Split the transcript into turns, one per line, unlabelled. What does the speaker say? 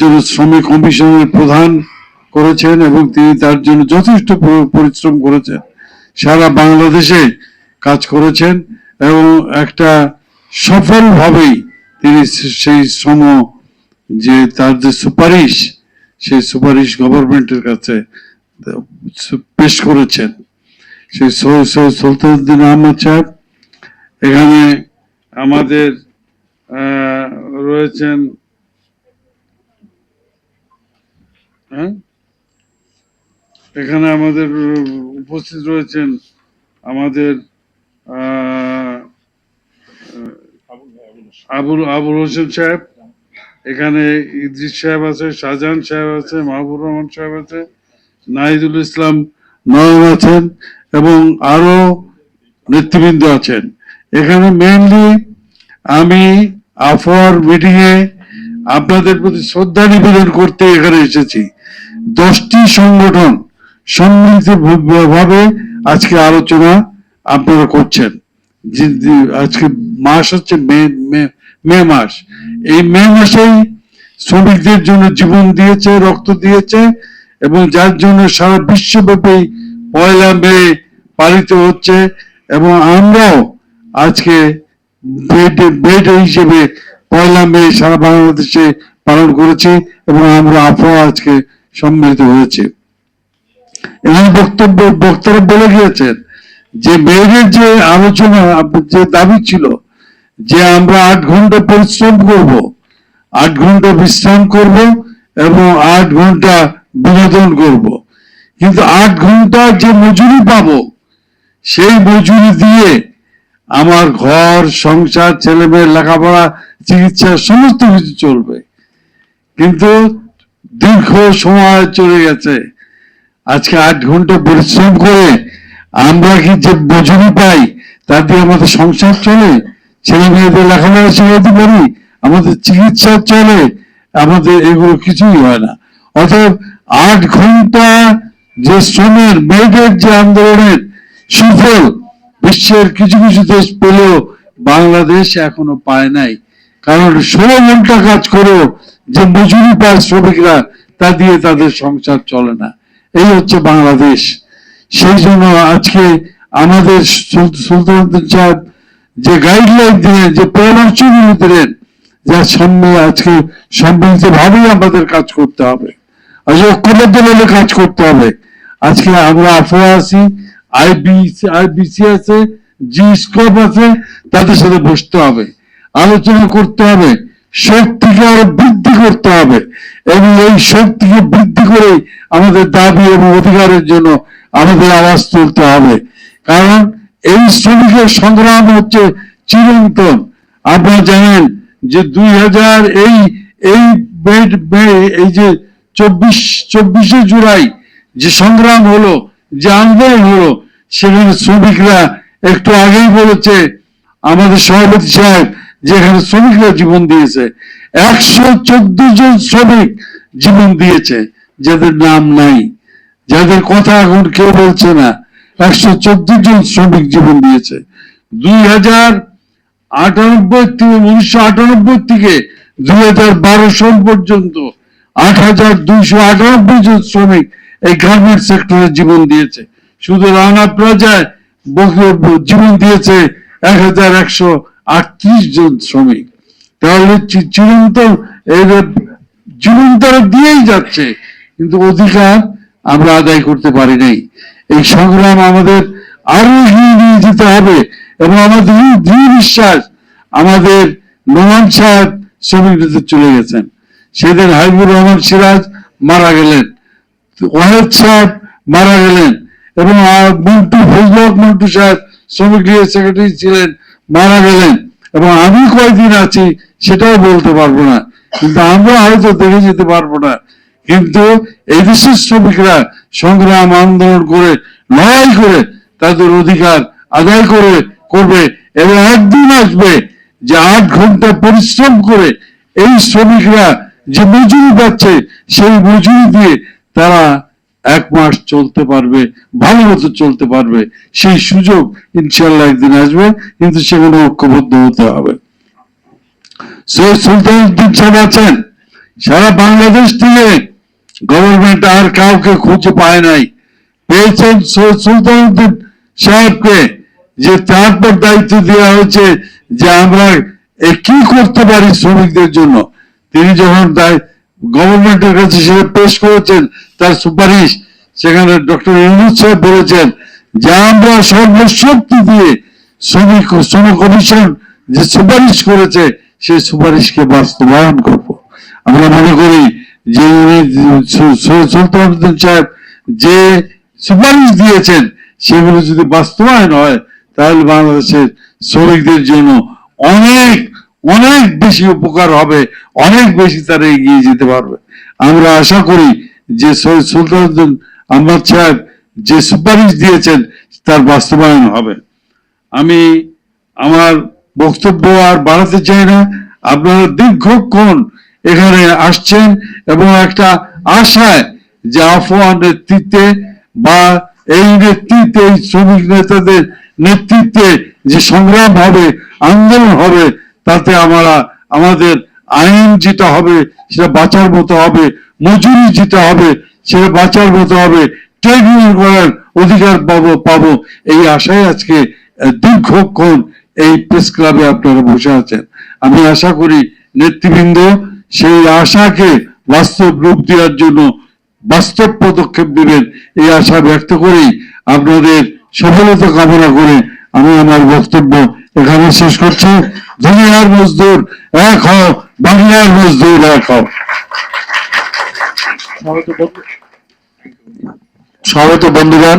জন্য শ্রমিক কমিশনের প্রধান করেছেন এবং তিনি তার জন্য যথেষ্ট পরিশ্রম করেছেন, সারা বাংলাদেশে কাজ করেছেন এবং একটা সফলভাবেই তিনি সেই শ্রম যে তার যে সুপারিশ, সেই সুপারিশ গভর্নমেন্টের কাছে পেশ করেছেন। সেই সুলতানুদ্দিন আহমদ সাহেব এখানে আমাদের রয়েছেন, এখানে আমাদের উপস্থিত রয়েছেন আমাদের আবুল হোসেন সাহেব, এখানে ইদ্রিস সাহেব আছে, শাহজাহান সাহেব আছে, মাহবুব রহমান সাহেব আছে, নাহিদুল ইসলাম নয়ন আছেন এবং আরো নেতৃবৃন্দ আছেন। এখানে মেইনলি আমি আফওয়ার মিটিং এ আপনাদের প্রতি শ্রদ্ধা নিবেদন করতে এখানে এসেছি। 10টি সংগঠন সম্মিলিতভাবে আজকে আলোচনা আপনারা করছেন। আজকে মাস হচ্ছে মে মাস। এই মে মাসেই শ্রমিকদের জন্য জীবন দিয়েছে, রক্ত দিয়েছে এবং যার জন্য সারা বিশ্বব্যাপী 1 মে পালিত হচ্ছে এবং আমরাও আজকে বেড হিসেবে 1 মে সারা বাংলাদেশে পালন করেছি এবং আমরা আফওয়া আজকে সম্মিলিত হয়েছে। এখানে বক্তারা বলে গিয়েছেন যে মেয়েদের যে আলোচনা, যে দাবি ছিল যে আমরা 8 ঘন্টা পরিশ্রম করব, 8 ঘন্টা বিশ্রাম করব এবং 8 ঘন্টা বিনোদন করব, কিন্তু 8 ঘন্টা যে মজুরি পাবো সেই মজুরি দিয়ে আমার ঘর সংসার, ছেলে মেয়ের লেখাপড়া, চিকিৎসা সমস্ত কিছু চলবে। কিন্তু দীর্ঘ সময় চলে গেছে, আজকে 8 ঘন্টা পরিশ্রম করে আমরা কি যে মজুরি পাই তা দিয়ে আমাদের সংসার চলে, ছেলে মেয়েদের লেখাপড়া শেখাতে পারি, আমাদের চিকিৎসা চলে, আমাদের এগুলো কিছুই হয় না। অর্থাৎ 8 ঘন্টা যে শ্রমের মেয়েদের যে আন্দোলনের সুফল বিশ্বের কিছু কিছু দেশ পেলেও বাংলাদেশ এখনো পায় নাই। কারণ 16 ঘন্টা কাজ করেও যে মজুরি পায় শ্রমিকরা তা দিয়ে তাদের সংসার চলে না। এই হচ্ছে বাংলাদেশ। সেই জন্য আজকে আমাদের সুলতানুদ্দিন সাহেব যে গাইডলাইন দিলেন, যে পরামর্শগুলো দিলেন, যার সামনে আজকে সম্মিলিত ভাবেই আমাদের কাজ করতে হবে, আজ ঐক্যবদ্ধ ভাবে কাজ করতে হবে। আজকে আমরা আফওয়া আছি, আইবিসি আছে, জি স্কোপ আছে, তাদের সাথে বসতে হবে, আলোচনা করতে হবে, শক্তিকে আরো বৃদ্ধি করতে হবে এবং এই শক্তিকে বৃদ্ধি করে আমাদের দাবি এবং অধিকারের জন্য আমাদের আওয়াজ তুলতে হবে। কারণ এই শ্রমিকের সংগ্রাম হচ্ছে চিরন্তন। আপনারা জানেন যে 2000 এই যে 24শে জুলাই যে সংগ্রাম হলো, যে আন্দোলন হলো, সেখানে শ্রমিকরা একটু আগেই বলেছে আমাদের সভাপতি সাহেব যে এখানে শ্রমিকরা জীবন দিয়েছে। 114 জন শ্রমিক জীবন দিয়েছে, যাদের নাম নাই, যাদের কথা এখন কেউ বলছে না। 114 জন শ্রমিক জীবন দিয়েছে। 1998 থেকে 2012 সাল পর্যন্ত 8298 জন শ্রমিক এই গার্মেন্ট সেক্টরে জীবন দিয়েছে। শুধু রানা প্লাজায় জীবন দিয়েছে 1138 জন শ্রমিক। তাহলে চিরন্তন জীবন তারা দিয়েই যাচ্ছে, কিন্তু অধিকার আমরা আদায় করতে পারি নাই। এই সংগ্রাম আমাদের আরো এগিয়ে নিয়ে যেতে হবে এবং আমাদের দৃঢ় বিশ্বাস, আমাদের নোমান সাহেব শ্রমিকদের চলে গেছেন, সেদিন হাবিবুর রহমান সিরাজ মারা গেলেন, ওয়াহেদ সাহেব মারা গেলেন এবং মন্টু সাহেব শ্রমিক লীগের সেক্রেটারি ছিলেন, মারা গেলেন এবং আমি কয়দিন আছি সেটাও বলতে পারবো না, কিন্তু আমরা হয়তো দেখে যেতে পারবো না। কিন্তু এই দেশের শ্রমিকরা সংগ্রাম আন্দোলন করে লড়াই করে তাদের অধিকার আদায় করবে এবং একদিন আসবে যে 8 ঘন্টা পরিশ্রম করে এই শ্রমিকরা যে মজুরি পাচ্ছে সেই মজুরি দিয়ে তারা 1 মাস চলতে পারবে, ভালো মতো চলতে পারবে। সেই সুযোগ ইনশাল্লাহ একদিন আসবে, কিন্তু সেখানে ঐক্যবদ্ধ হতে হবে। সৈয়দ সুলতানুদ্দিন সাহেব আছেন, সারা বাংলাদেশ থেকে গভর্নমেন্ট আর কাউকে খুঁজে পায় নাই, পেয়েছেন সুলতানুদ্দিন সাহেবকে, যে তারপর দায়িত্ব দেওয়া হয়েছে যে আমরা কি করতে পারি শ্রমিকদের জন্য। তিনি যখন গভর্নমেন্টের কাছে সেটা পেশ করেছেন তার সুপারিশ, সেখানে ডক্টর ইউনূস সাহেব বলেছেন যে আমরা সর্বশক্তি দিয়ে শ্রম কমিশন যে সুপারিশ করেছে সেই সুপারিশকে বাস্তবায়ন করব। আমরা মনে করি যে সুলতানুদ্দিন সাহেব যে সুপারিশ দিয়েছেন সেগুলো যদি বাস্তবায়ন হয় তাহলে বাংলাদেশের শ্রমিকদের জন্য অনেক অনেক বেশি উপকার হবে, অনেক বেশি তারা এগিয়ে যেতে পারবে। আমরা আশা করি যে সুলতানুদ্দিন আহমদ সাহেব যে সুপারিশ দিয়েছেন তার বাস্তবায়ন হবে। আমি আমার বক্তব্য আর বাড়াতে চাই না। আপনারা দীর্ঘক্ষণ এখানে আসছেন এবং একটা আশায় যে আফওয়ার নেতৃত্বে বা এই নেতৃত্বে, এই শ্রমিক নেতাদের নেতৃত্বে যে সংগ্রাম হবে, আন্দোলন হবে, তাতে আমাদের আইন যেটা হবে সেটা বাঁচার মতো হবে, মজুরি যেটা হবে সেটা বাঁচার মতো হবে, ট্রেড ইউনিয়ন করার অধিকার পাবো এই আশায় আজকে দীর্ঘক্ষণ এই প্রেস ক্লাবে আপনারা বসে আছেন। আমি আশা করি নেতৃবৃন্দ সেই আশাকে বাস্তব রূপ দেওয়ার জন্য বাস্তব পদক্ষেপ নেবেন, এই আশা ব্যক্ত করেই আপনাদের সফলতা কামনা করে আমি আমার বক্তব্য এখানে শেষ করছি। দুনিয়ার মজদুর এক হও, বাংলার মজদুর এক হও।
স্বাগত বন্ধুগণ।